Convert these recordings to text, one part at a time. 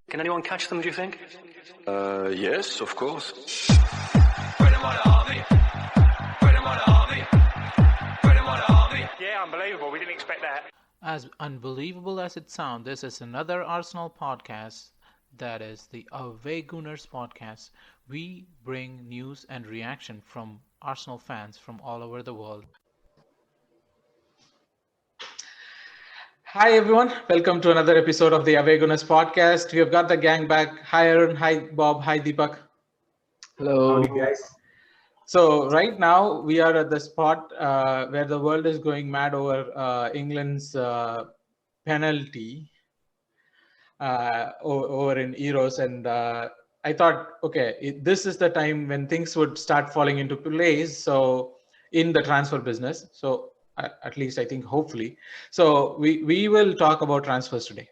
Can anyone catch them, do you think? Yes, of course. Yeah, unbelievable. We didn't expect that. As unbelievable as it sounds, this is another Arsenal podcast. That is the Away Gooners podcast. We bring news and reaction from Arsenal fans from all over the world. Hi everyone, welcome to another episode of the Away Gooners podcast. We have got the gang back. Hi Aaron, hi Bob, hi Deepak. Hello. Howdy, guys. So right now we are at the spot where the world is going mad over England's penalty over in Euros, and I thought, okay, this is the time when things would start falling into place. So in the transfer business, so at least I think, hopefully, so we will talk about transfers today.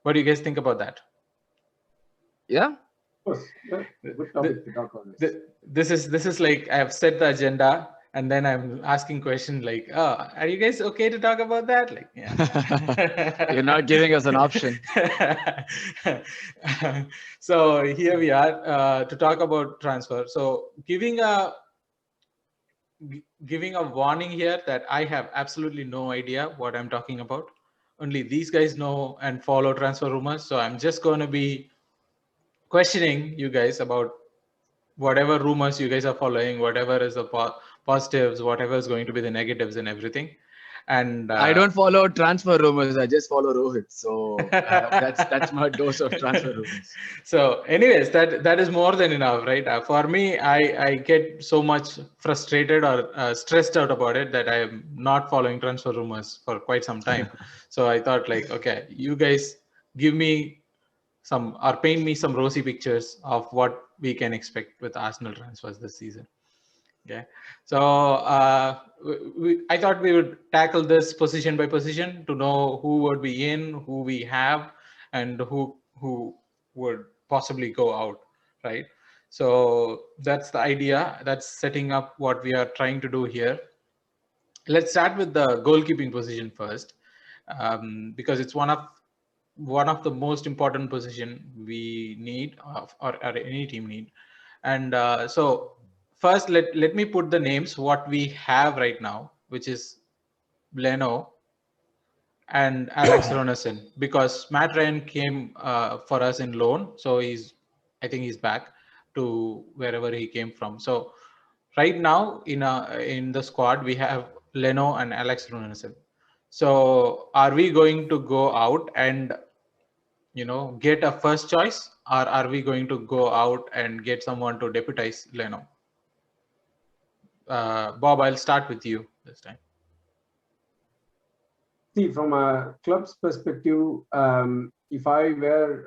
What do you guys think about that? Yeah. Of course. Yeah. Good topic to talk on this is like I have set the agenda, and then I'm asking questions like, oh, are you guys okay to talk about that? Like, yeah. You're not giving us an option. So here we are to talk about transfer. So giving a warning here that I have absolutely no idea what I'm talking about. Only these guys know and follow transfer rumors. So I'm just going to be questioning you guys about whatever rumors you guys are following, whatever is the positives, whatever is going to be the negatives and everything. And I don't follow transfer rumors. I just follow Rohit. So that's my dose of transfer rumors. So anyways, that is more than enough, right? For me, I get so much frustrated or stressed out about it that I am not following transfer rumors for quite some time. So I thought, like, okay, you guys give me some or paint me some rosy pictures of what we can expect with Arsenal transfers this season. Okay, so I thought we would tackle this position by position to know who would be in, who we have, and who would possibly go out, right? So that's the idea. That's setting up what we are trying to do here. Let's start with the goalkeeping position first, because it's one of the most important position we need, or any team need. And so first, let me put the names what we have right now, which is Leno and Alex Runarsson, because Matt Ryan came for us in loan, so I think he's back to wherever he came from. So right now in the squad we have Leno and Alex Runarsson. So are we going to go out and get a first choice, or are we going to go out and get someone to deputize Leno? Bob, I'll start with you this time. See, from a club's perspective, if I were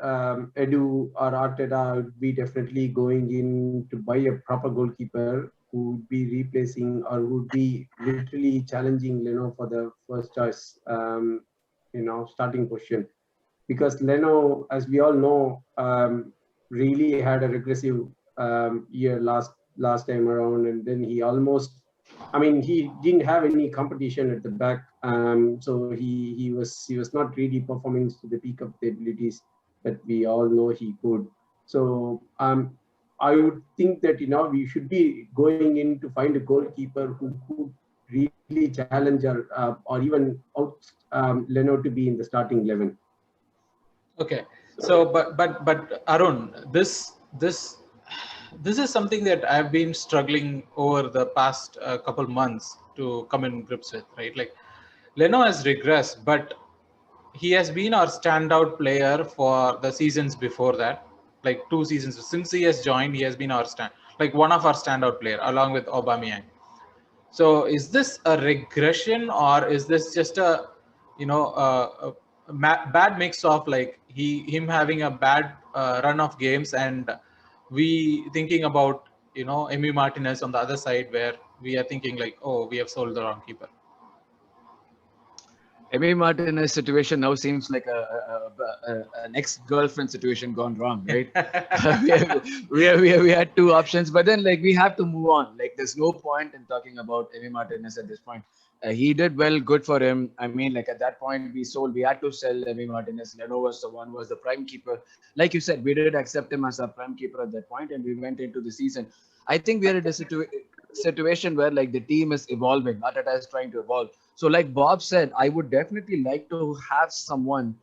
Edu or Arteta, I would be definitely going in to buy a proper goalkeeper who would be replacing or would be literally challenging Leno for the first choice, starting position. Because Leno, as we all know, really had a regressive year last time around, and then he didn't have any competition at the back, so he was not really performing to the peak of the abilities that we all know he could. So I would think that we should be going in to find a goalkeeper who could really challenge or even out Leno to be in the starting 11. Okay, so but Arun, this is something that I've been struggling over the past couple months to come in grips with, right? Like, Leno has regressed, but he has been our standout player for the seasons before that, like 2 seasons since he has joined. He has been one of our standout player along with Aubameyang. So is this a regression, or is this just a bad mix of like him having a bad run of games, and we thinking about Emi Martinez on the other side, where we are thinking like, oh, we have sold the wrong keeper? Emi Martinez situation now seems like an ex-girlfriend situation gone wrong, right? We had two options, but then like we have to move on. Like there's no point in talking about Emi Martinez at this point. He did well, good for him. I mean, like at that point we had to sell Emi Martinez. Leno was the prime keeper. Like you said, we did accept him as our prime keeper at that point, and we went into the season. I think we are in a situation where like the team is evolving. Arteta is trying to evolve. So, like Bob said, I would definitely like to have someone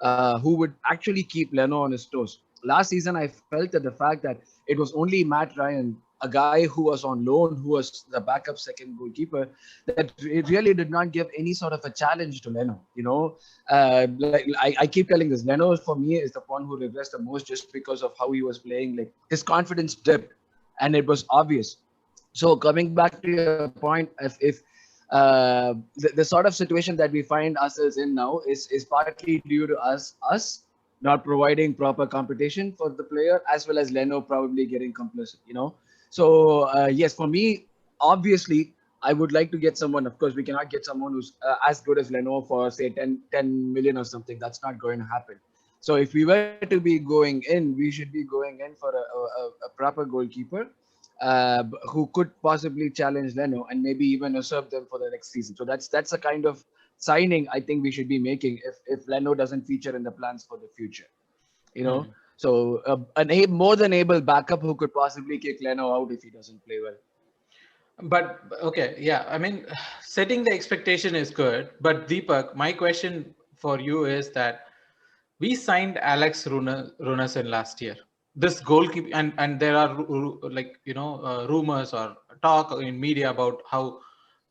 who would actually keep Leno on his toes. Last season, I felt that the fact that it was only Matt Ryan, a guy who was on loan, who was the backup second goalkeeper, that it really did not give any sort of a challenge to Leno. You know, I keep telling this, Leno for me is the one who regressed the most just because of how he was playing. Like his confidence dipped, and it was obvious. So coming back to your point, if the sort of situation that we find ourselves in now is partly due to us not providing proper competition for the player, as well as Leno probably getting complicit, you know. So yes, for me, obviously, I would like to get someone. Of course, we cannot get someone who's as good as Leno for say 10 million or something. That's not going to happen. So if we were to be going in, we should be going in for a proper goalkeeper who could possibly challenge Leno and maybe even usurp them for the next season. So that's a kind of signing I think we should be making if Leno doesn't feature in the plans for the future. You know, so more than able backup who could possibly kick Leno out if he doesn't play well. But okay, yeah, I mean, setting the expectation is good. But Deepak, my question for you is that we signed Alex Runarsson last year. This goalkeeper, and there are like rumors or talk in media about how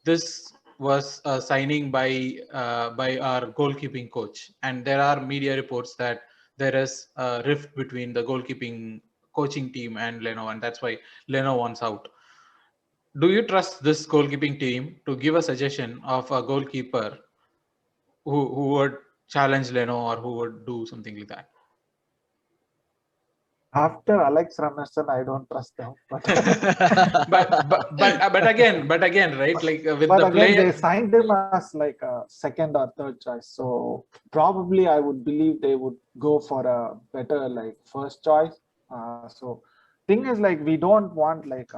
this was a signing by our goalkeeping coach, and there are media reports that there is a rift between the goalkeeping coaching team and Leno, and that's why Leno wants out. Do you trust this goalkeeping team to give a suggestion of a goalkeeper who would challenge Leno or who would do something like that? After Alex Runarsson, I don't trust them. But again, right? Like with but the again, player, they signed him as like a second or third choice. So probably I would believe they would go for a better like first choice. So thing is like we don't want like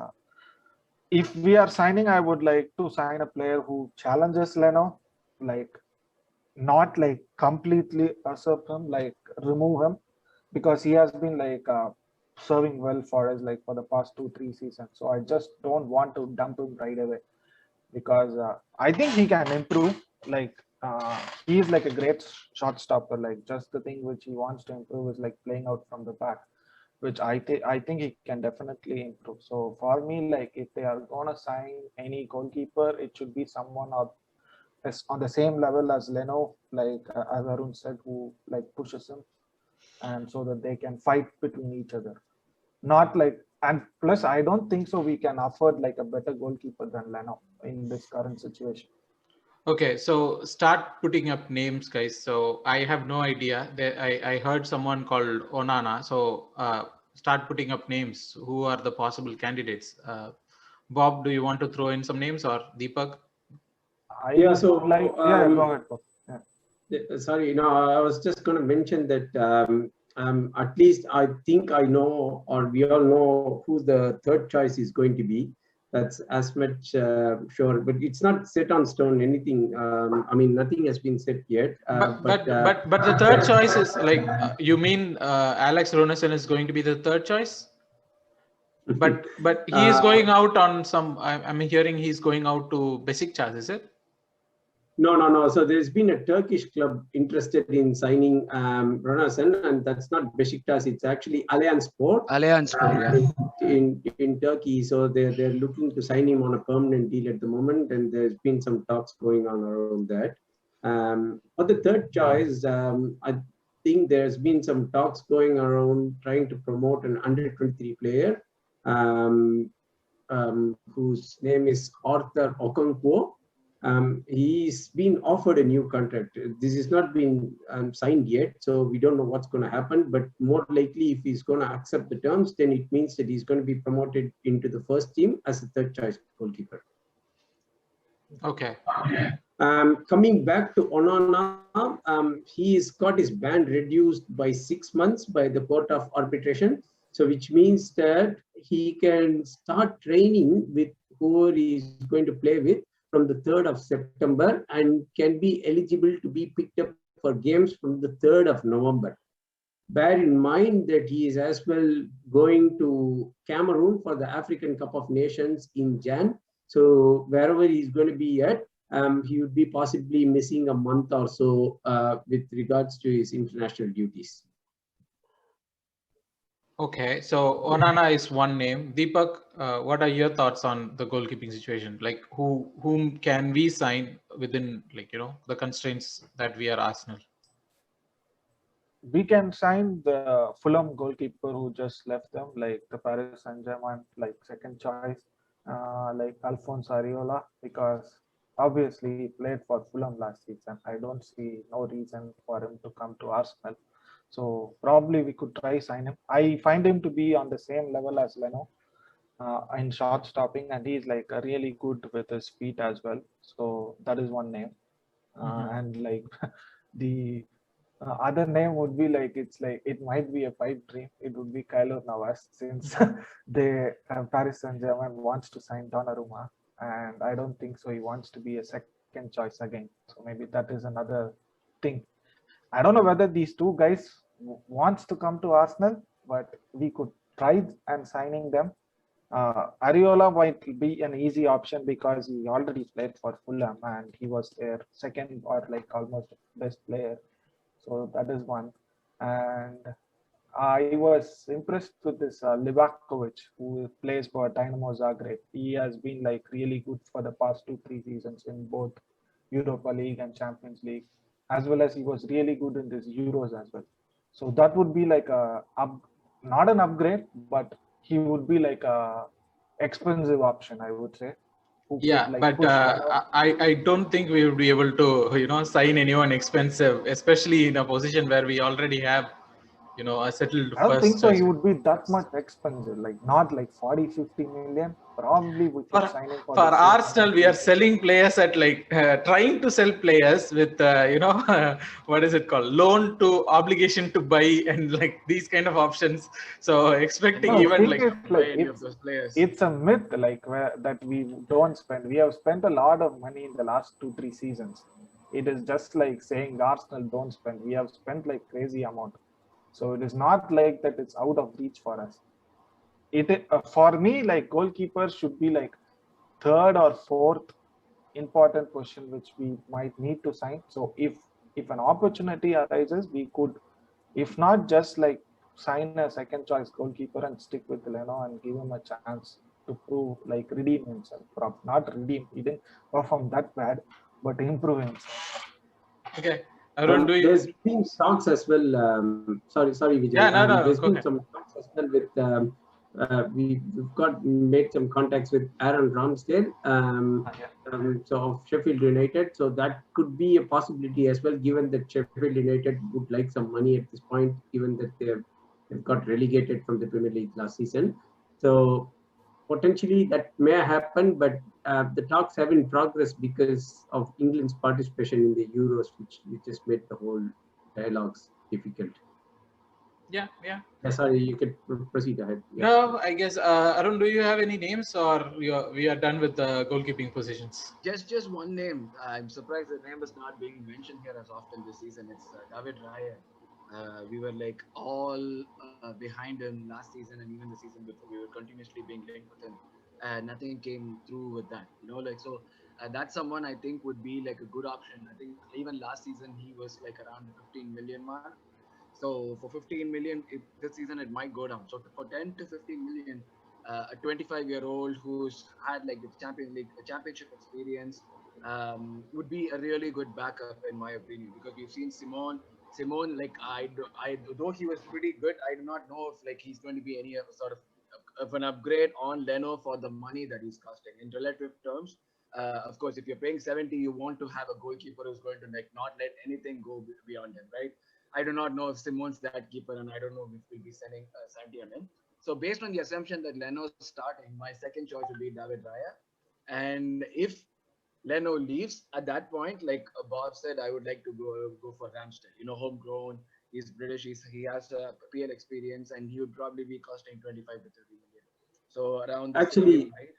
if we are signing, I would like to sign a player who challenges Leno, like not like completely usurp him, like remove him, because he has been like serving well for us like for the past 2-3 seasons. So I just don't want to dump him right away, because I think he can improve. Like he is like a great shot stopper. Like just the thing which he wants to improve is like playing out from the back, which I think he can definitely improve. So for me, like if they are gonna sign any goalkeeper, it should be someone on the same level as Leno, like as Arun said, who like pushes him, and so that they can fight between each other. Not like, and plus I don't think so we can afford like a better goalkeeper than Leno in this current situation. Okay, so start putting up names, guys. So I have no idea. I heard someone called Onana. So start putting up names. Who are the possible candidates? Bob, do you want to throw in some names, or Deepak? Yeah, so go ahead, Bob. Sorry, I was just going to mention that at least I think I know, or we all know who the third choice is going to be. That's as much sure, but it's not set on stone. Anything. I mean, nothing has been set yet. But the third choice is like you mean Alex Runarsson is going to be the third choice? But he is going out on some. I'm hearing he's going out to Besiktas, is it? No. So there's been a Turkish club interested in signing Runarsson, and that's not Besiktas. It's actually Alanyaspor. Alanyaspor, yeah. In Turkey. So they're looking to sign him on a permanent deal at the moment, and there's been some talks going on around that. For the third choice, I think there's been some talks going around trying to promote an under-23 player whose name is Arthur Okonkwo. He's been offered a new contract. This has not been signed yet, so we don't know what's going to happen. But more likely, if he's going to accept the terms, then it means that he's going to be promoted into the first team as a third choice goalkeeper. Okay. Coming back to Onana, he's got his ban reduced by 6 months by the Court of Arbitration. So, which means that he can start training with whoever he is going to play with from the 3rd of September and can be eligible to be picked up for games from the 3rd of November. Bear in mind that he is as well going to Cameroon for the African Cup of Nations in Jan. So wherever he's going to be at, he would be possibly missing a month or so with regards to his international duties. Okay, so Onana is one name. Deepak, what are your thoughts on the goalkeeping situation? Like, whom can we sign within, like, the constraints that we are Arsenal? We can sign the Fulham goalkeeper who just left them, like the Paris Saint-Germain, like second choice, like Alphonse Areola, because obviously he played for Fulham last season. I don't see no reason for him to come to Arsenal. So probably we could try sign him. I find him to be on the same level as Leno in shot stopping, and he's like really good with his feet as well. So that is one name. And like the other name would be like it's like it might be a pipe dream. It would be Kylo Navas since they Paris Saint-Germain wants to sign Donnarumma, and I don't think so. He wants to be a second choice again. So maybe that is another thing. I don't know whether these two guys wants to come to Arsenal, but we could try and signing them. Ariola might be an easy option because he already played for Fulham and he was their second or like almost best player. So that is one. And I was impressed with this Livakovic, who plays for Dynamo Zagreb. He has been like really good for the past 2-3 seasons in both Europa League and Champions League, as well as he was really good in this Euros as well. So that would be like not an upgrade, but he would be like a expensive option, I would say. Yeah, but I don't think we would be able to sign anyone expensive, especially in a position where we already have a settled I don't think first so. choice. He would be that much expensive, like not like 40-50 million. Probably we could sign him for the same Arsenal, we are selling players at like trying to sell players with what is it called, loan to obligation to buy and like these kind of options. So expecting No, even thing like is, like any of those players. it's a myth like that we don't spend. We have spent a lot of money in the last 2-3 seasons. It is just like saying Arsenal don't spend. We have spent like crazy amount. So it is not like that it's out of reach for us. For me, like goalkeepers should be like third or fourth important position which we might need to sign. So if an opportunity arises, we could, if not just like sign a second choice goalkeeper and stick with Leno and give him a chance to prove, like redeem himself. Not redeem, he didn't perform that bad, but improve himself. okay. Arun, There's been talks as well. Sorry, Vijay. Yeah, no, there's been ahead. some talks as well with. We've got made some contacts with Aaron Ramsdale, so of Sheffield United. So that could be a possibility as well, given that Sheffield United would like some money at this point, given that they've got relegated from the Premier League last season. So potentially that may happen, but the talks have in progress because of England's participation in the Euros, which just made the whole dialogues difficult. Yeah. Sorry, you could proceed ahead. Yeah. No, I guess Arun, do you have any names, or we are done with the goalkeeping positions? Just one name. I'm surprised the name is not being mentioned here as often this season. It's David Raya. We were like all behind him last season and even the season before. We were continuously being linked with him. Nothing came through with that, so that's someone I think would be like a good option. I think even last season he was like around the 15 million mark. So for 15 million, this season it might go down. So for 10 to 15 million, a 25-year-old who's had like the championship experience would be a really good backup in my opinion, because we've seen Simone, like though he was pretty good, I do not know if like he's going to be any sort of an upgrade on Leno for the money that he's costing in relative terms. Of course, if you're paying 70, you want to have a goalkeeper who's going to like not let anything go beyond him, right? I do not know if Simone's that keeper, and I don't know if we'll be sending Santiam in. So based on the assumption that Leno's starting, my second choice would be David Raya. And if Leno leaves, at that point, like Bob said, I would like to go for Ramsdale. Homegrown. He's British. He has a PL experience, and he would probably be costing 25 to 30 million. So around the Actually, same, right?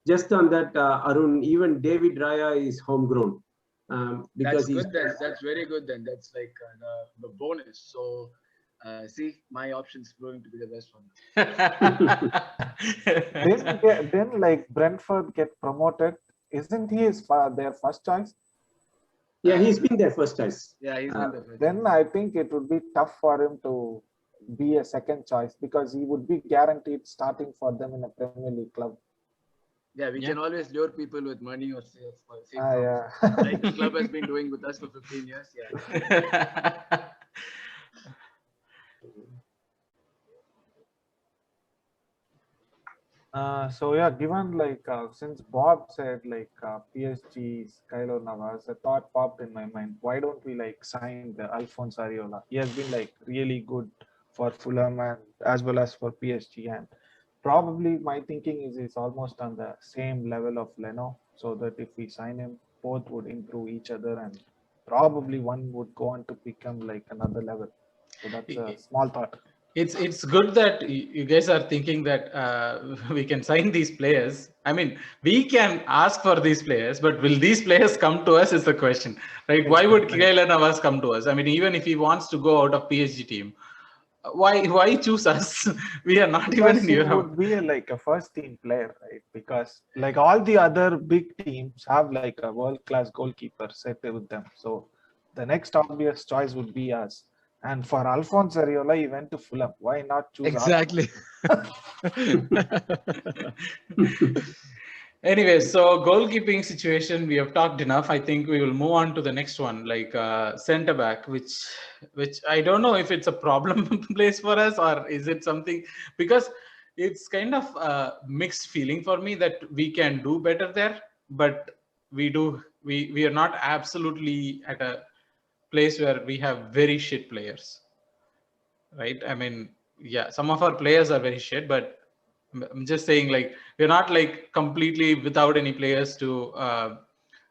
just on that, Arun, even David Raya is homegrown because That's he's good then. That's very good then. That's like the bonus. So see, my option's going to be the best one. Then like Brentford get promoted. Isn't he their first choice? yeah, he's been their first choice. Yeah, he's been the first. Then I think it would be tough for him to be a second choice because he would be guaranteed starting for them in a Premier League club. Yeah, we can always lure people with money or say Yeah. like the club has been doing with us for 15 years. Yeah. So yeah, given like since Bob said like PSG's Kylo Navas, a thought popped in my mind. Why don't we like sign the Alphonse Areola? He has been like really good for Fulham and as well as for PSG, and probably my thinking is he's almost on the same level of Leno. So that if we sign him, both would improve each other, and probably one would go on to become like another level. So that's a small thought. It's good that you guys are thinking that we can sign these players. I mean, we can ask for these players, but will these players come to us is the question, right? Why would Keylor Navas come to us? I mean, even if he wants to go out of PSG team, why choose us? We are not even in He Europe. would be like a first team player, right? Because like all the other big teams have like a world class goalkeeper set with them. So the next obvious choice would be us. And for Alphonse Areola, he went to Fulham. Why not choose Exactly. Anyway, so goalkeeping situation, we have talked enough. I think we will move on to the next one, like center back, which I don't know if it's a problem place for us or is it something, because it's kind of a mixed feeling for me that we can do better there, but we are not absolutely at a place where we have very shit players, right? I mean, yeah, some of our players are very shit, but I'm just saying, like, we're not like completely without any players to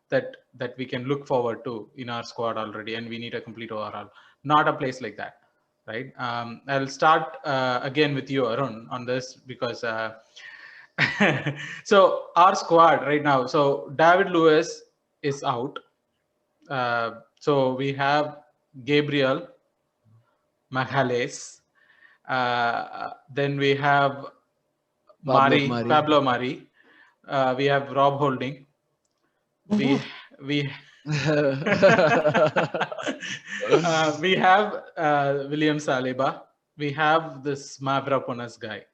that we can look forward to in our squad already, and we need a complete overhaul. Not a place like that, right? I'll start again with you, Arun, on this because so our squad right now. So David Lewis is out. So we have Gabriel Magalhaes. Then we have Pablo Mari. We have Rob Holding. We we have William Saliba. We have this Mavropanos guy.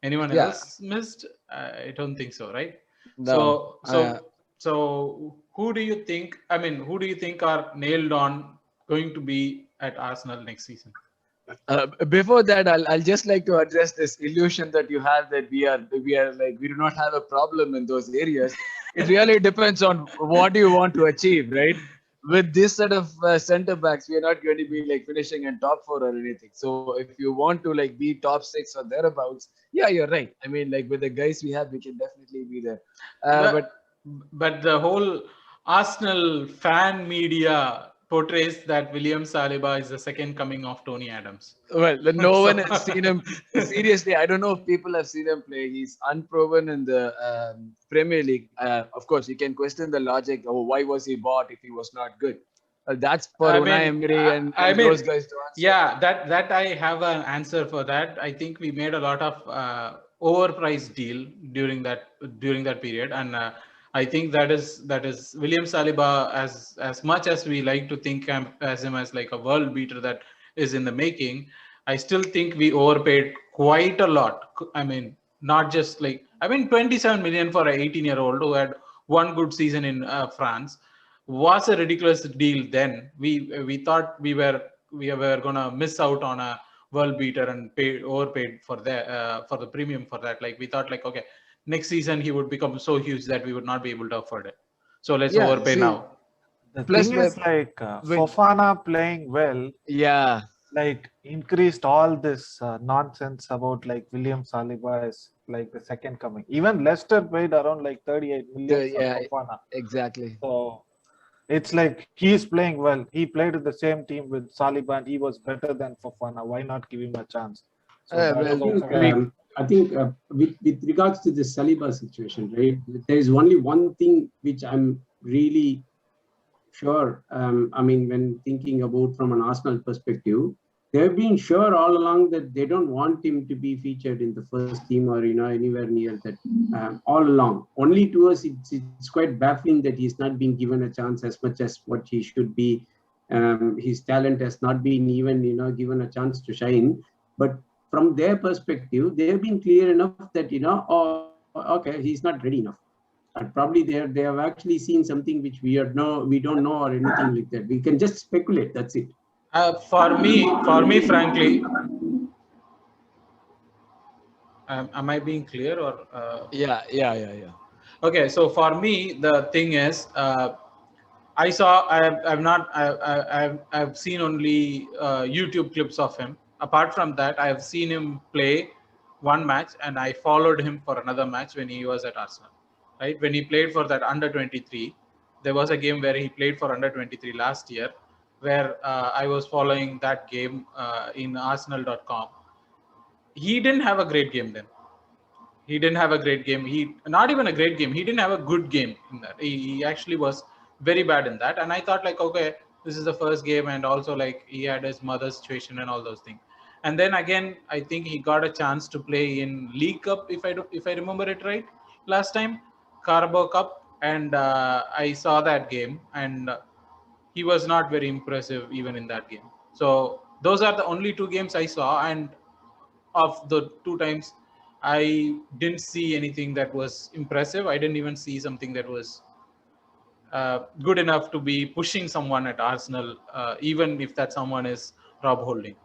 Anyone else missed? I don't think so, right? No. So who do you think? I mean, who do you think are nailed on going to be at Arsenal next season? Before that, I'll just like to address this illusion that you have that we are like we do not have a problem in those areas. It really depends on what you want to achieve, right? With this set of center backs, we are not going to be like finishing in top 4 or anything. So if you want to like be top 6 or thereabouts, yeah, you're right. I mean, like with the guys we have, we can definitely be there. But the whole Arsenal fan media portrays that William Saliba is the second coming of Tony Adams. Well, no one has seen him. Seriously, I don't know if people have seen him play. He's unproven in the Premier League. Of course, you can question the logic. Oh, why was he bought if he was not good? That's for Unai Emery and those guys to answer. Yeah, that I have an answer for that. I think we made a lot of overpriced deal during that period, and I think that is William Saliba, as much as we like to think as him as like a world beater that is in the making. I still think we overpaid quite a lot. I mean, not just 27 million for an 18-year-old who had one good season in France was a ridiculous deal. Then we thought we were gonna miss out on a world beater and overpaid for the premium for that. Like we thought, like, okay, next season he would become so huge that we would not be able to afford it. So let's overpay now. The thing is like Fofana playing well. Yeah. like increased all this nonsense about like William Saliba is like the second coming. Even Leicester paid around like 38 million for Yeah, Fofana. exactly. So it's like he's playing well. He played with the same team with Saliba and he was better than Fofana. Why not give him a chance? So that I is Well, also think, very with regards to the Saliba situation, right, there is only one thing which I'm really sure. I mean, when thinking about from an Arsenal perspective, they've been sure all along that they don't want him to be featured in the first team or anywhere near that. All along, only to us, it's quite baffling that he's not been given a chance as much as what he should be. His talent has not been even given a chance to shine. But from their perspective, they have been clear enough that oh, okay, he's not ready enough. And probably they have actually seen something which we don't know or anything like that. We can just speculate. That's it. For me, frankly, am I being clear or? yeah. Okay, so for me, the thing is, I've seen only YouTube clips of him. Apart from that, I've seen him play one match, and I followed him for another match when he was at Arsenal. Right, when he played for that under 23, there was a game where he played for under 23 last year, where I was following that game in Arsenal.com. He didn't have a great game then. He didn't have a great game. He not even a great game. He didn't have a good game in that. He actually was very bad in that. And I thought like, okay, this is the first game, and also like he had his mother's situation and all those things. And then again, I think he got a chance to play in League Cup, if I remember it right, last time, Carabao Cup, and I saw that game, and he was not very impressive even in that game. So those are the only two games I saw, and of the two times I didn't see anything that was impressive. I didn't even see something that was good enough to be pushing someone at Arsenal, even if that someone is Rob Holding,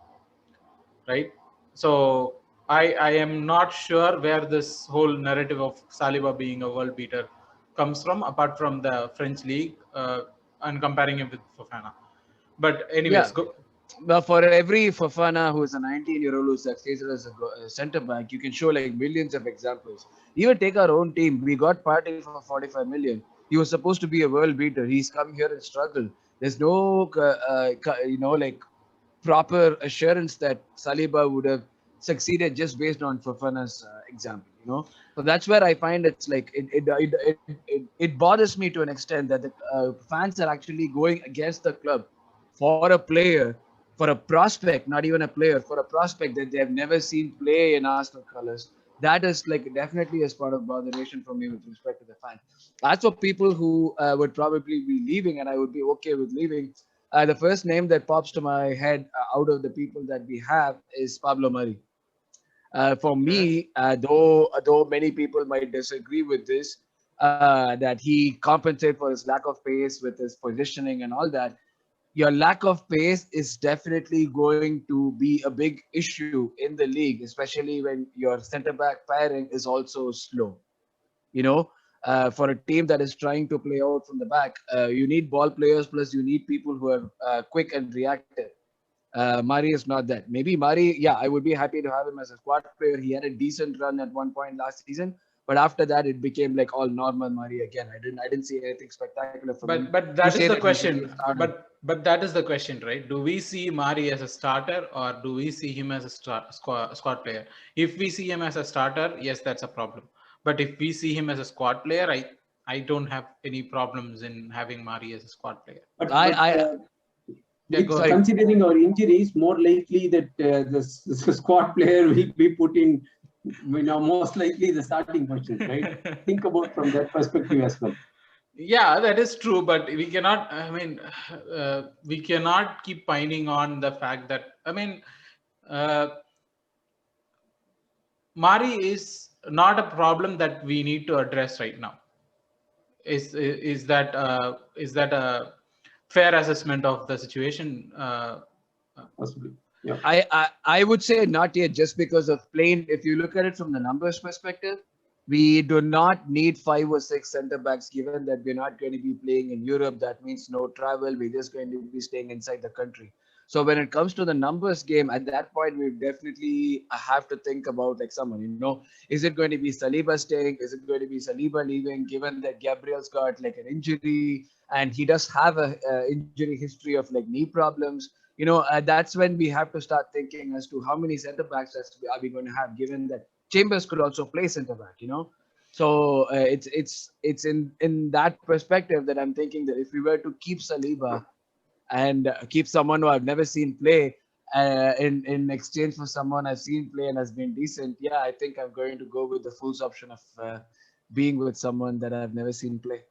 right? So I am not sure where this whole narrative of Saliba being a world beater comes from, apart from the French league, and comparing him with Fofana. But anyways, Yeah. go. But for every Fofana who is a 19-year-old who succeeded as a centre back, you can show like millions of examples. Even take our own team. We got Partey for 45 million. He was supposed to be a world beater. He's come here and struggled. There's no, like proper assurance that Saliba would have succeeded just based on Fofana's example. So that's where I find it's like it bothers me to an extent that the fans are actually going against the club for a player, for a prospect, not even a player, for a prospect that they have never seen play in Arsenal colours. That is like definitely a spot of botheration for me with respect to the fans. As for people who would probably be leaving, and I would be okay with leaving, the first name that pops to my head out of the people that we have is Pablo Mari. For me, though many people might disagree with this, that he compensates for his lack of pace with his positioning and all that. Your lack of pace is definitely going to be a big issue in the league, especially when your centre back pairing is also slow. You know, for a team that is trying to play out from the back, you need ball players, plus you need people who are quick and reactive. Mari is not that. Maybe Mari, yeah, I would be happy to have him as a squad player. He had a decent run at one point last season, but after that, it became like all normal Mari again. I didn't see anything spectacular from him. But that To is say the that he should be question. started. But that is the question, right? Do we see Mari as a starter, or do we see him as a squad player? If we see him as a starter, yes, that's a problem. But if we see him as a squad player, I don't have any problems in having Mari as a squad player. But, I, but I, Yeah, go ahead. considering our injuries, more likely that the squad player will be put in, most likely the starting position, right? Think about from that perspective as well. Yeah, that is true, but we cannot. I mean, we cannot keep pining on the fact that uh, Mari is not a problem that we need to address right now. Is that a fair assessment of the situation? Possibly. Yeah. I would say not yet, just because of plain. If you look at it from the numbers perspective, we do not need 5 or 6 centre backs, given that we're not going to be playing in Europe. That means no travel. We're just going to be staying inside the country. So when it comes to the numbers game, at that point, we definitely have to think about like someone, is it going to be Saliba staying? Is it going to be Saliba leaving? Given that Gabriel's got like an injury and he does have a injury history of like knee problems, that's when we have to start thinking as to how many center backs are we going to have, given that Chambers could also play center back. So it's in that perspective that I'm thinking that if we were to keep Saliba and keep someone who I've never seen play in exchange for someone I've seen play and has been decent, yeah, I think I'm going to go with the Fools option of being with someone that I've never seen play.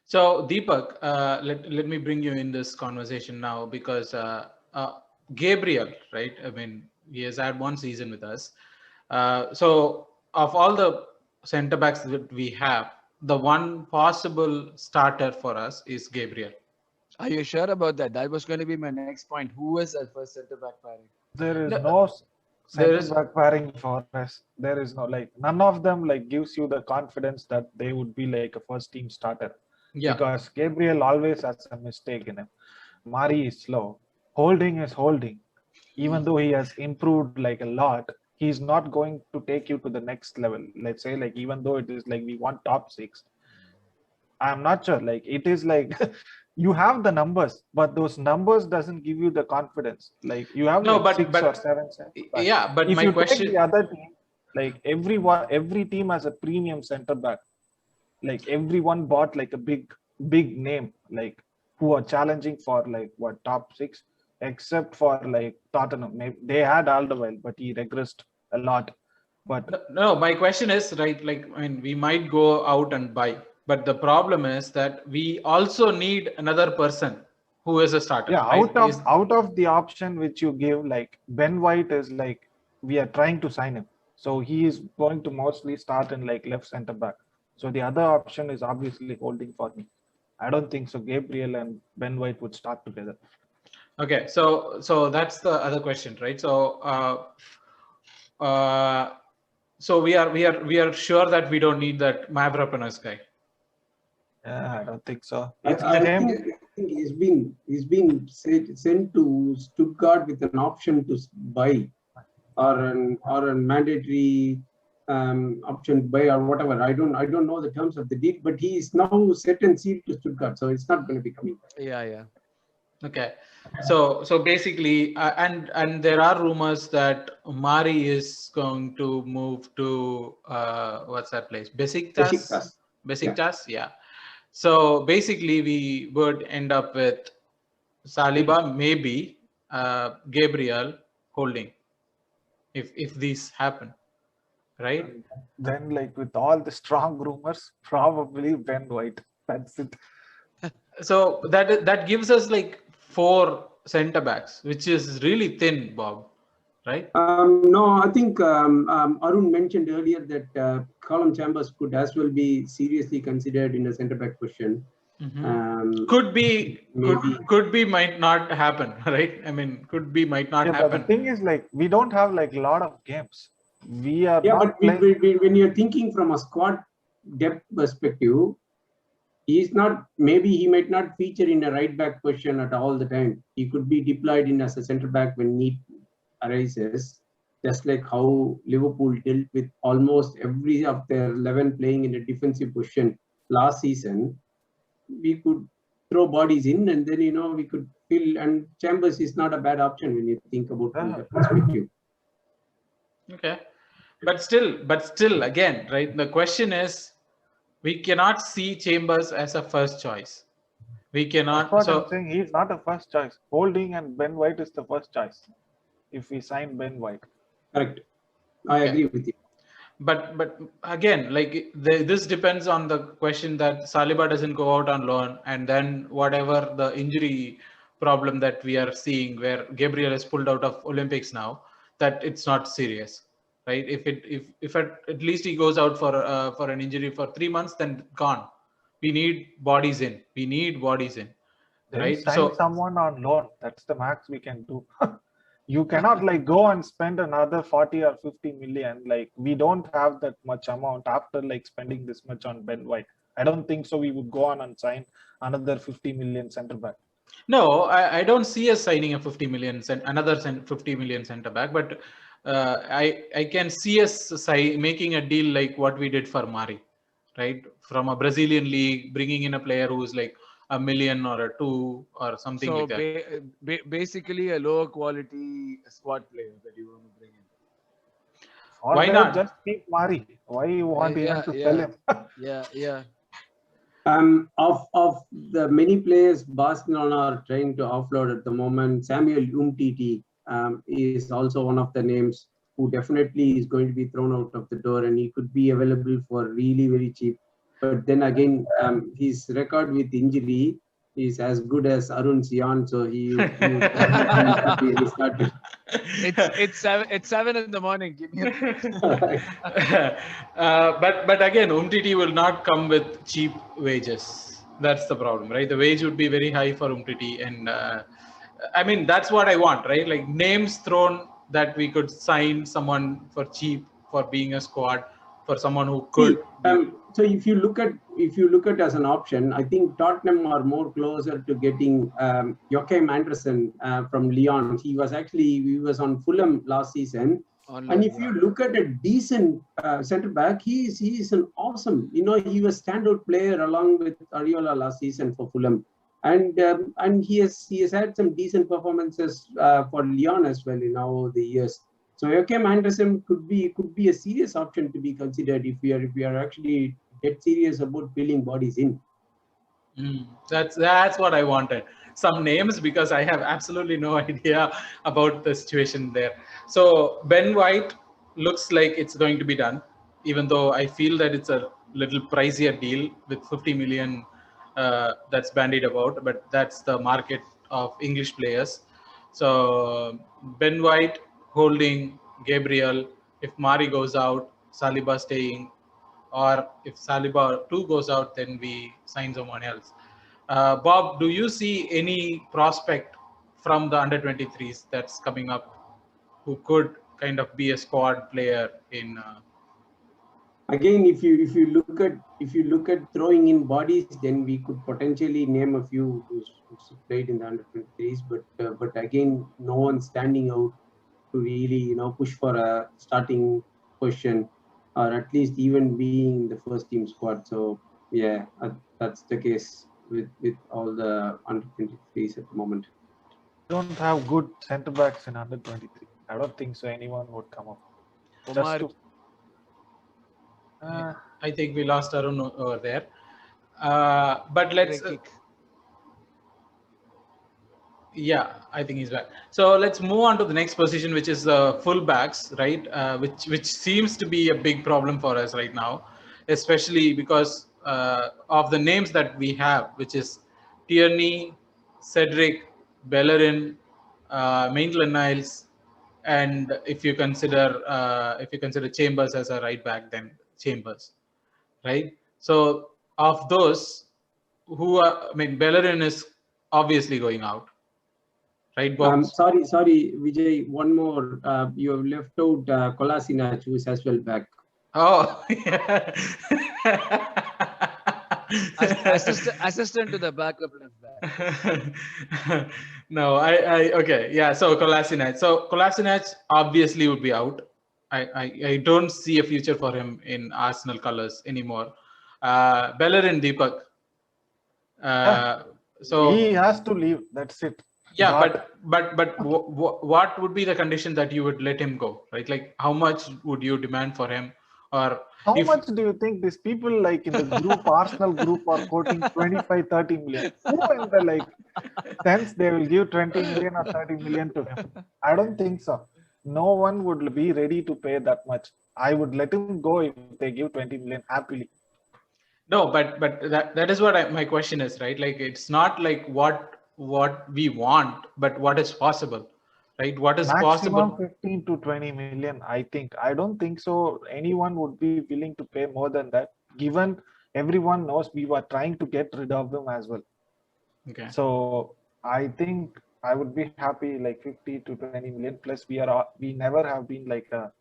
So Deepak, let me bring you in this conversation now, because Gabriel, right? I mean, he has had one season with us. So of all the center backs that we have, the one possible starter for us is Gabriel. Are you sure about that? That was going to be my next point. Who is our first center back pairing? There is No, no there center is- back pairing for us. There is no like none of them like gives you the confidence that they would be like a first team starter. Yeah. Because Gabriel always has a mistake in him. Mari is slow. Holding is holding. Even though he has improved like a lot, he's not going to take you to the next level. Let's say like even though it is like we want top 6, I'm not sure. Like it is like you have the numbers, but those numbers doesn't give you the confidence. Like you have No, like but- 6 but- or 7 center backs. Yeah, but If my you question. take the other team, like every team has a premium center back. Like everyone bought like a big name, like who are challenging for like what top 6, except for like Tottenham. Maybe they had Alderweireld, but he regressed a lot. But No, my question is, right, like, I mean, we might go out and buy, but the problem is that we also need another person who is a starter. yeah, right? out of the option which you give, like Ben White is like we are trying to sign him, so he is going to mostly start in like left center back. So the other option is obviously holding for me. I don't think so. Gabriel and Ben White would start together. Okay, so that's the other question, right? So we are sure that we don't need that Mavropanos guy. Yeah, I don't think so. I It's think him. he's been sent to Stuttgart with an option to buy, or an mandatory option to buy or whatever. I don't know the terms of the deal, but he is now set and sealed to Stuttgart, so it's not going to be coming back. Yeah. Okay, so basically, and there are rumors that Mari is going to move to what's that place? Besiktas. Besiktas, yeah. So basically, we would end up with Saliba, maybe Gabriel, Holding, if these happen, right? Then, like with all the strong rumors, probably Ben White. That's it. So that gives us like 4 center backs, which is really thin, Bob, right? No, I think Arun mentioned earlier that Colin Chambers could as well be seriously considered in a centre back position. Could be, maybe. could be, might not happen, right? I mean, could be, might not Yeah, but happen. the thing is, like, we don't have like a lot of games. We are Yeah, not but playing. when you're thinking from a squad depth perspective, he's not. Maybe he might not feature in a right back position at all the time. He could be deployed in as a centre back when need arises. Just like how Liverpool dealt with almost every of their 11 playing in a defensive position last season. We could throw bodies in, and then we could fill. And Chambers is not a bad option when you think about from that perspective. Okay, but still, again, right? The question is, we cannot see Chambers as a first choice. We cannot. That's what I'm saying. He's not a first choice. Holding and Ben White is the first choice. If we sign Ben White, Correct. I agree with you. But again, like this depends on the question that Saliba doesn't go out on loan, and then whatever the injury problem that we are seeing, where Gabriel is pulled out of Olympics now, that it's not serious, right? If at least he goes out for an injury for 3 months, then gone. We need bodies in. then Right? sign So someone on loan. That's the max we can do. You cannot like go and spend another 40 or 50 million. Like we don't have that much amount after like spending this much on Ben White. I don't think so. We would go on and sign another 50 million center back. No, I don't see us signing a 50 million, another 50 million centre back, but I can see us making a deal like what we did for Mari, right? From a Brazilian league, bringing in a player who's like a million or a two or something So like that. basically a lower quality squad player that you want to bring in. Or Why better, not? just keep Mari. Why you want even to sell him? Yeah. Of the many players Barcelona are trying to offload at the moment, Samuel Umtiti is also one of the names who definitely is going to be thrown out of the door, and he could be available for really very cheap. But then again, his record with injury is as good as Arun Sian, so he would definitely not be restarted. It's 7 in the morning. Give me a But again, Umtiti will not come with cheap wages. That's the problem, right? The wage would be very high for Umtiti, and I mean that's what I want, right? Like names thrown that we could sign someone for cheap for being a squad for someone who could See, be. so if you look at as an option, I think Tottenham are more closer to getting Joachim Andersen from Lyon. He was on Fulham last season, and online. if you look at a decent centre back, he is an awesome. He was standout player along with Ariola last season for Fulham, and he has had some decent performances for Lyon as well in over the years. So Joachim Andersen could be a serious option to be considered if we are actually get serious about filling bodies in. That's what I wanted. Some names because I have absolutely no idea about the situation there. So Ben White looks like it's going to be done, even though I feel that it's a little pricier deal with 50 million that's bandied about, but that's the market of English players. So Ben White holding Gabriel. If Mari goes out, Saliba staying, or if Saliba too goes out, then we sign someone else. Bob, do you see any prospect from the under 23s that's coming up who could kind of be a squad player in? Again, if you look at throwing in bodies, then we could potentially name a few who's played in the under 23s. But again, no one standing out to really push for a starting position, or at least even being in the first team squad. So yeah, that's the case with all the under 23s at the moment. Don't have good centre backs in under 23. I don't think so. Anyone would come up. Omar, I think we lost Arun over there. But let's. Yeah, I think he's back. So let's move on to the next position, which is full backs, right? Which seems to be a big problem for us right now, especially because of the names that we have, which is Tierney, Cedric, Bellerin, Maitland-Niles, and if you consider Chambers as a right back, then Chambers, right? So of those, Bellerin is obviously going out. Right, Bob? Sorry, Vijay. One more. You have left out Kolasinac, who is as well back. Oh, yeah. assistant to the backup left back. No, okay, yeah. So Kolasinac obviously would be out. I don't see a future for him in Arsenal colours anymore. Bellerin Deepak. So he has to leave. That's it. Yeah, but what would be the condition that you would let him go, right? Like how much would you demand for him, or how much do you think these people like in the group, Arsenal group, are quoting 25, 30 million? Who in the sense they will give 20 million or 30 million to him? I don't think so. No one would be ready to pay that much. I would let him go if they give 20 million happily. No, but that is what my question is, right? Like it's not like what we want, but what is possible, right? What is Maximum possible? 15 to 20 million, I think. I don't think so anyone would be willing to pay more than that, given everyone knows we were trying to get rid of them as well. Okay. So I think I would be happy like 50 to 20 million. Plus we never have been like a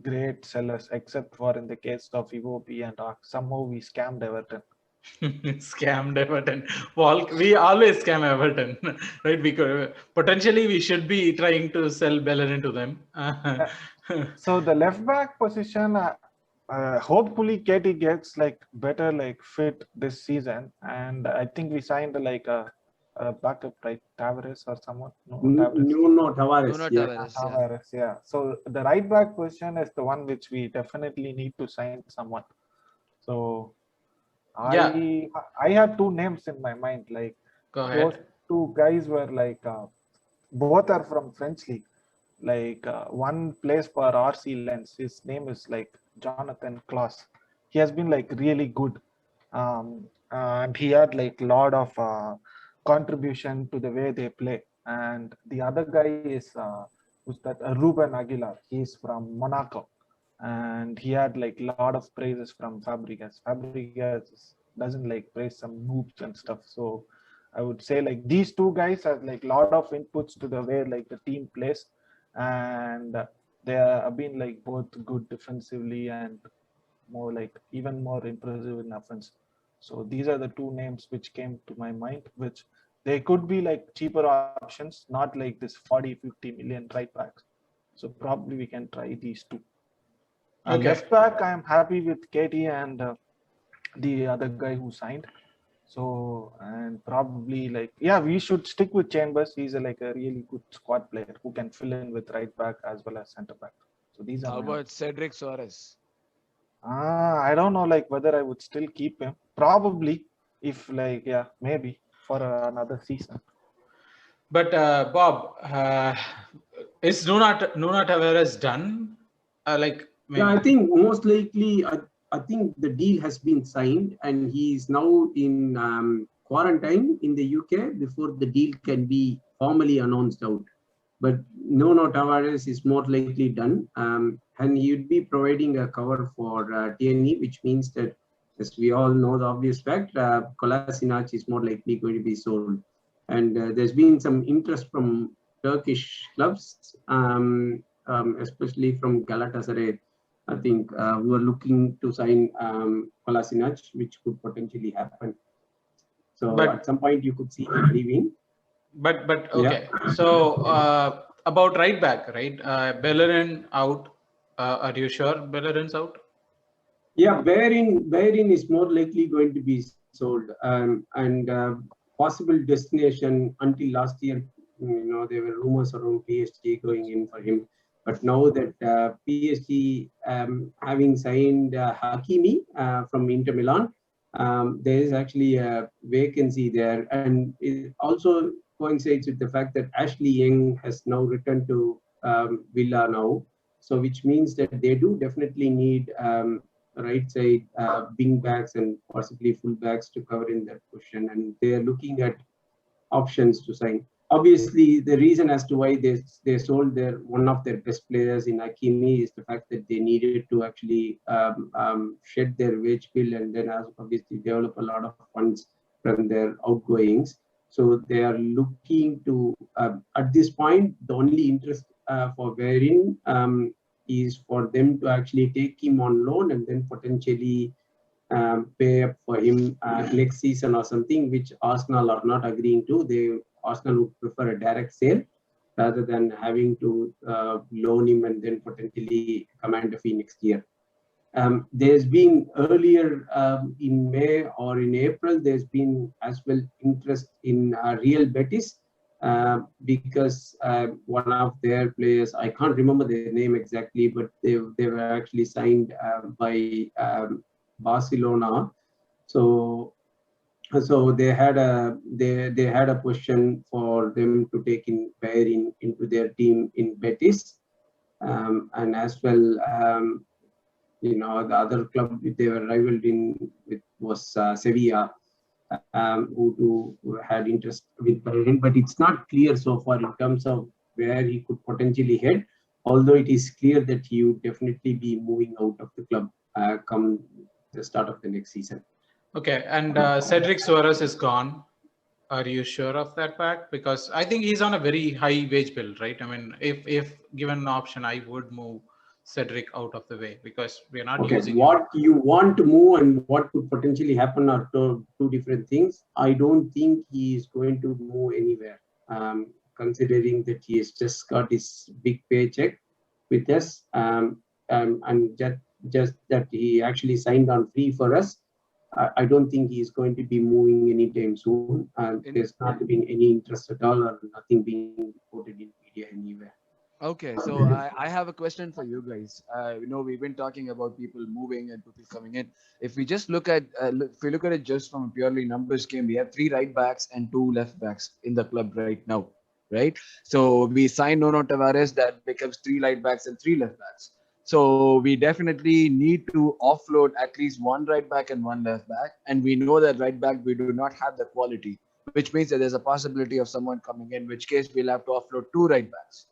great sellers, except for in the case of Iwobi and somehow we scammed Everton. Scammed Everton. We always scam Everton, right? We should be trying to sell Bellerin to them. So the left back position, hopefully Katie gets like better like fit this season, and I think we signed like a backup, right? Tavares or someone? No, Tavares. No, Tavares. Bruno Yeah. Tavares, yeah. Tavares, yeah. So the right back position is the one which we definitely need to sign someone. So Yeah. I had two names in my mind. Like Go those ahead. two guys were like both are from French league. Like one plays for RC Lens. His name is like Jonathan Klaus. He has been like really good, and he had like lot of contribution to the way they play. And the other guy is who's that? Ruben Aguilar. He's from Monaco, and he had like lot of praises from Fabregas. Fabregas doesn't like praise some noobs and stuff. So I would say like these two guys have like lot of inputs to the way like the team plays, and they have been like both good defensively and more like even more impressive in offense. So these are the two names which came to my mind, which they could be like cheaper options, not like this 40-50 million right backs. So probably we can try these two. Okay. Left back, I am happy with Katie and the other guy who signed. So, and probably like, yeah, we should stick with Chambers. He's like a really good squad player who can fill in with right back as well as center back. So these are How my about Cedric Soares? I don't know like whether I would still keep him. Probably if like, yeah, maybe for another season. But Bob, is Nuno Tavares done? Yeah, I think most likely, I think the deal has been signed and he is now in quarantine in the UK before the deal can be formally announced out. But Nuno Tavares is more likely done, and he would be providing a cover for TNE, which means that, as we all know the obvious fact, Kolasinac is more likely going to be sold. And there's been some interest from Turkish clubs, especially from Galatasaray, I think, who are looking to sign Kolasinac, which could potentially happen. So at some point you could see him leaving. But okay. Yeah. So about right back, right? Bellerin out. Are you sure Bellerin's out? Yeah, Bellerin is more likely going to be sold, and possible destination until last year. There were rumors around PSG going in for him, but now that PSG having signed Hakimi from Inter Milan, there is actually a vacancy there, and it also coincides with the fact that Ashley Young has now returned to Villa now, so which means that they do definitely need right side wing backs and possibly full backs to cover in that position, and they are looking at options to sign. Obviously, the reason as to why they sold one of their best players in Hakimi is the fact that they needed to actually shed their wage bill and then obviously develop a lot of funds from their outgoings. So they are looking to, at this point, the only interest for Bellerin is for them to actually take him on loan and then potentially pay up for him next season or something, which Arsenal are not agreeing to. Arsenal would prefer a direct sale rather than having to loan him and then potentially command a fee next year. There's been earlier in May or in April, there's been as well interest in Real Betis because one of their players, I can't remember their name exactly, but they were actually signed by Barcelona. So they had a position for them to take in Bellerin into their team in Betis, and as well, the other club they were rivaled with was Sevilla, who had interest with Bellerin, but it's not clear so far in terms of where he could potentially head. Although it is clear that he would definitely be moving out of the club come the start of the next season. Okay, and Cedric Soares is gone. Are you sure of that fact? Because I think he's on a very high wage bill, right? I mean, if given an option, I would move Cedric out of the way because we are not Okay, using him. what you want to move and what could potentially happen are two different things. I don't think he is going to move anywhere, considering that he has just got his big paycheck with us, and just that he actually signed on free for us. I don't think he is going to be moving anytime soon. There's not been any interest at all, or nothing being reported in media anywhere. Okay, so I have a question for you guys. We've been talking about people moving and people coming in. If we just look at, if we look at it just from a purely numbers game, we have 3 right backs and 2 left backs in the club right now, right? So we sign Nuno Tavares, that becomes 3 right backs and 3 left backs. So we definitely need to offload at least 1 right back and 1 left back, and we know that right back we do not have the quality, which means that there's a possibility of someone coming in, which case we'll have to offload 2 right backs.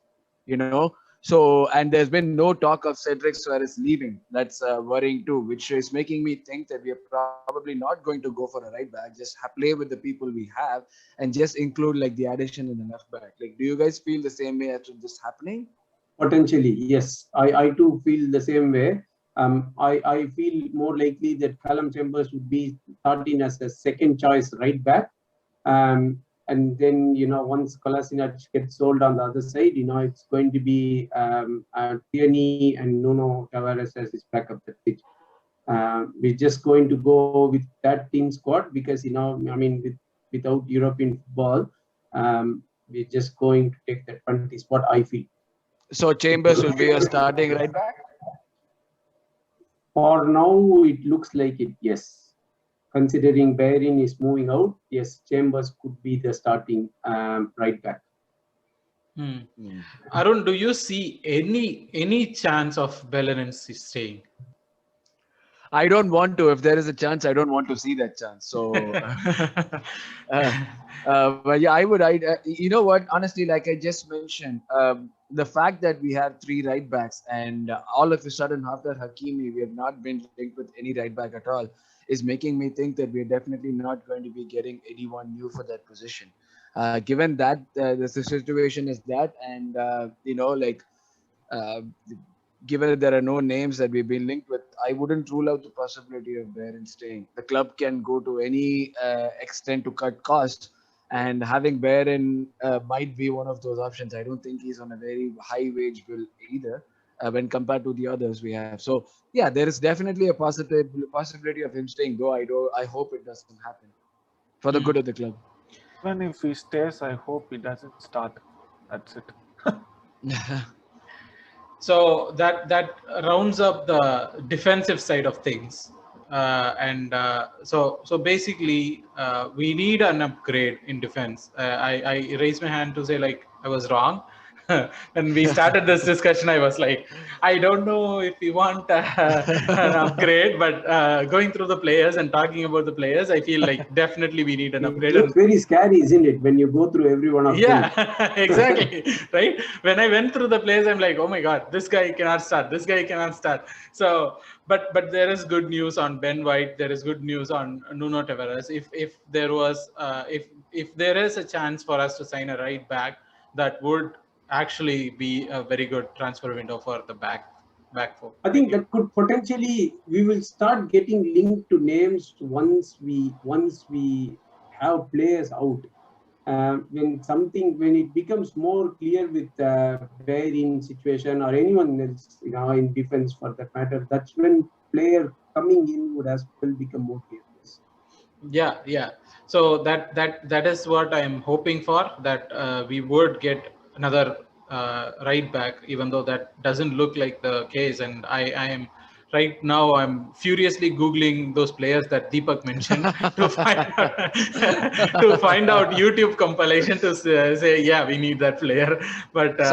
So, and there's been no talk of Cedric Soares leaving. That's worrying too, which is making me think that we are probably not going to go for a right back, just play with the people we have and just include like the addition in the left back. Like, do you guys feel the same way after this happening? Potentially, yes. I too feel the same way. I feel more likely that Callum Chambers would be thought in as a second choice right back. And then, once Kolasinac gets sold on the other side, it's going to be Tierney and Nuno Tavares as his backup at pitch. We're just going to go with that team squad because, without European football, we're just going to take that front is what I feel. So Chambers will be a starting right back? For now, it looks like it, yes. Considering Bellerin is moving out, yes, Chambers could be the starting right back. Arun, do you see any chance of Bellerin staying? I don't want to. If there is a chance, I don't want to see that chance. So, but yeah, I would. You know what? Honestly, like I just mentioned, the fact that we have 3 right backs and all of a sudden after Hakimi, we have not been linked with any right back at all, is making me think that we're definitely not going to be getting anyone new for that position. Given that the situation is that, and given that there are no names that we've been linked with, I wouldn't rule out the possibility of Bellerin staying. The club can go to any extent to cut costs, and having Bellerin might be one of those options. I don't think he's on a very high wage bill either when compared to the others we have. So yeah, there is definitely a possibility of him staying, though I hope it doesn't happen for the good of the club. Even if he stays, I hope he doesn't start. That's it. So that rounds up the defensive side of things, so basically we need an upgrade in defense. I raised my hand to say like I was wrong. When we started this discussion, I was like, I don't know if we want an upgrade, but going through the players and talking about the players, I feel like definitely we need an upgrade. It's very scary, isn't it, when you go through every one of them? Yeah, exactly. Right. When I went through the players, I'm like, oh my God, this guy cannot start. This guy cannot start. So, but there is good news on Ben White. There is good news on Nuno Tavares. If there was, if there is a chance for us to sign a right back, that would actually be a very good transfer window for the back four. I think that could potentially, we will start getting linked to names once we have players out. When it becomes more clear with Bellerin situation or anyone else, in defense for that matter, that's when player coming in would as well become more clear. Yeah. So that is what I'm hoping for, that we would get another right back, even though that doesn't look like the case. And I am right now, I'm furiously Googling those players that Deepak mentioned to find out YouTube compilation to say, yeah, we need that player. But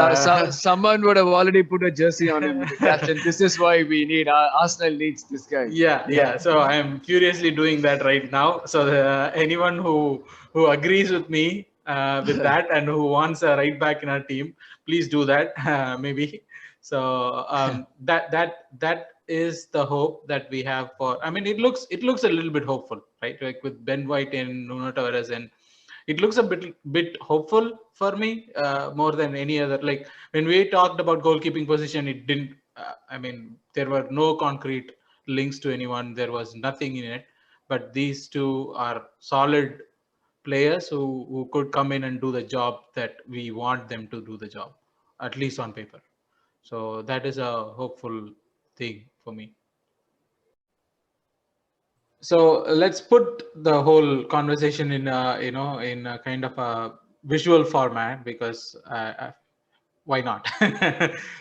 someone would have already put a jersey on him with the caption, this is why we need, Arsenal needs this guy. Yeah. So I'm furiously doing that right now. So anyone who agrees with me with that and who wants a right back in our team, please do that. Maybe. So that is the hope that we have for. I mean, it looks a little bit hopeful, right? Like with Ben White and Nuno Tavares, and it looks a bit hopeful for me, more than any other. Like when we talked about goalkeeping position, it didn't I mean, there were no concrete links to anyone. There was nothing in it. But these two are solid players who could come in and do the job that we want them to do the job, at least on paper. So that is a hopeful thing for me. So let's put the whole conversation in in a kind of a visual format, because why not?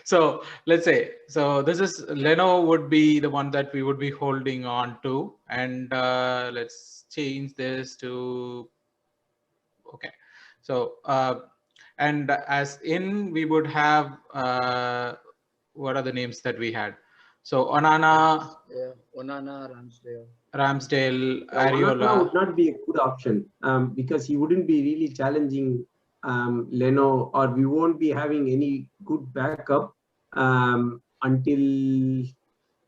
So let's say, so this is Leno would be the one that we would be holding on to, and let's change this to, okay. So and as in, we would have what are the names that we had? So Onana, Yeah, Onana, Ramsdale. Ramsdale, Onana Areola. would not be a good option because he wouldn't be really challenging Leno, or we won't be having any good backup until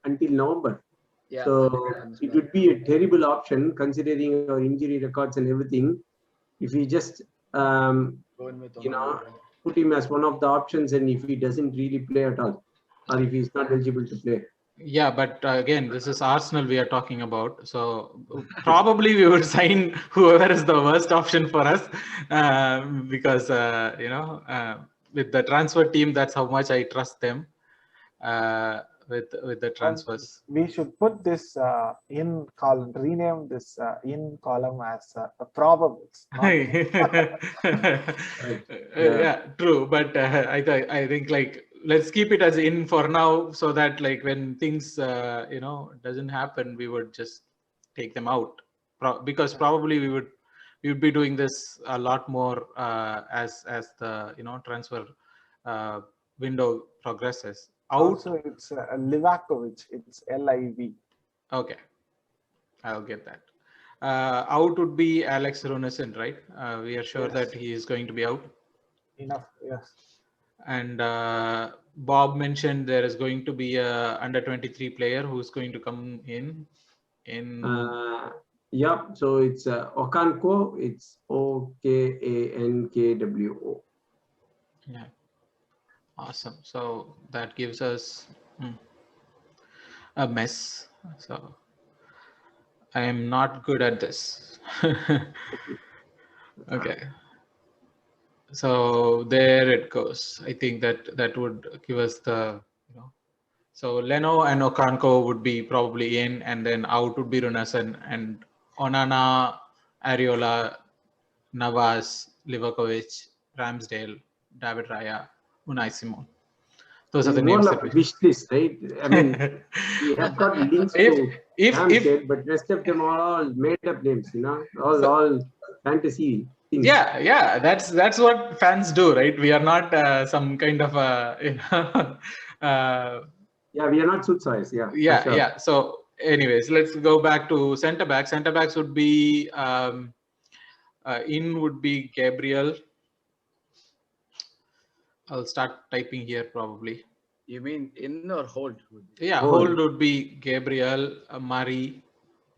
November. Yeah, So it would be a terrible option considering our injury records and everything. If we just going with Onana. put him as one of the options, and if he doesn't really play at all, or if he's not eligible to play. Yeah, but again, this is Arsenal we are talking about. So probably we would sign whoever is the worst option for us, because with the transfer team, that's how much I trust them with the transfers. We should put this in column, rename this in column as probables. Yeah, true. But I think like, let's keep it as in for now, so that like when things doesn't happen, we would just take them out, because probably we would be doing this a lot more as the transfer window progresses. Out. Also, it's Livakovic. It's LIV. Okay, I'll get that. Out would be Alex Runarsson, right? We are sure that he is going to be out. Enough, yes. And Bob mentioned there is going to be a under 23 player who's going to come in. Yeah, so it's Okankwo. It's Okankwo. Yeah, awesome. So that gives us a mess. So I am not good at this. Okay. So there it goes. I think that would give us the, so Leno and Okanko would be probably in, and then out would be Runarsson, and Onana, Areola, Navas, Livakovic, Ramsdale, David Raya, Unai Simon. Those are the names that we wish list, right? I mean, we have got links to Ramsdale, but rest of them are all made up names, all fantasy things. Yeah, that's what fans do, right? We are not some kind of yeah, we are not soothsayers. Yeah. Yeah, yeah. So, anyways, let's go back to centre back. Centre backs would be in would be Gabriel. I'll start typing here probably. You mean in or hold? Yeah, hold would be Gabriel, Murray.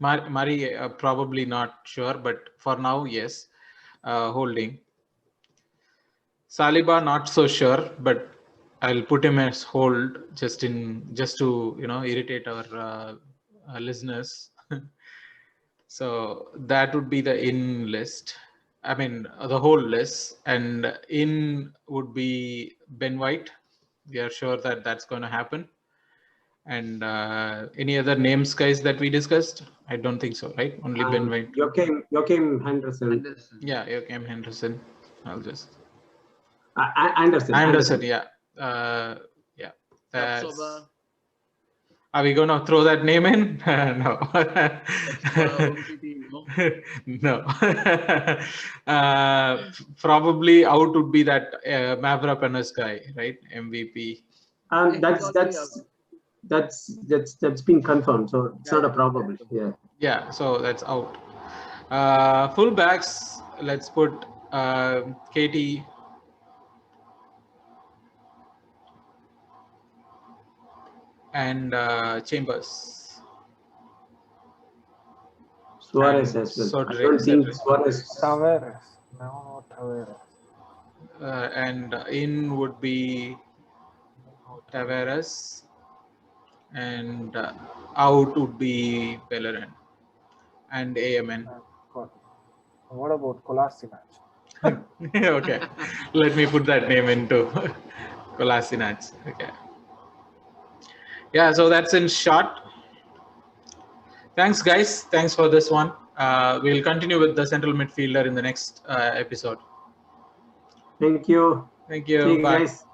Murray probably not sure, but for now, yes, holding. Saliba not so sure, but I'll put him as hold just to irritate our listeners. So that would be the in list. I mean the whole list, and in would be Ben White. We are sure that that's going to happen. And any other names, guys, that we discussed? I don't think so, right? Only Ben White. Joachim Henderson. Yeah, Joachim Henderson. I'll just. Anderson. Yeah. Yeah. Are we going to throw that name in? No. No. Probably out would be that Mavropanos guy, right? MVP. That's been confirmed, so it's not a problem. Yeah. Yeah. So that's out. Fullbacks. Let's put KT. And Chambers. Suarez as well. So I don't think Suarez. Tavares. No, Tavares. And in would be Tavares. and out would be Bellerin and AMN. God. What about Kolasinac? Okay, let me put that name into Kolasinac. Okay. Yeah, so that's in short. Thanks, guys. Thanks for this one. We'll continue with the central midfielder in the next episode. Thank you. Thank you. See you Bye. guys.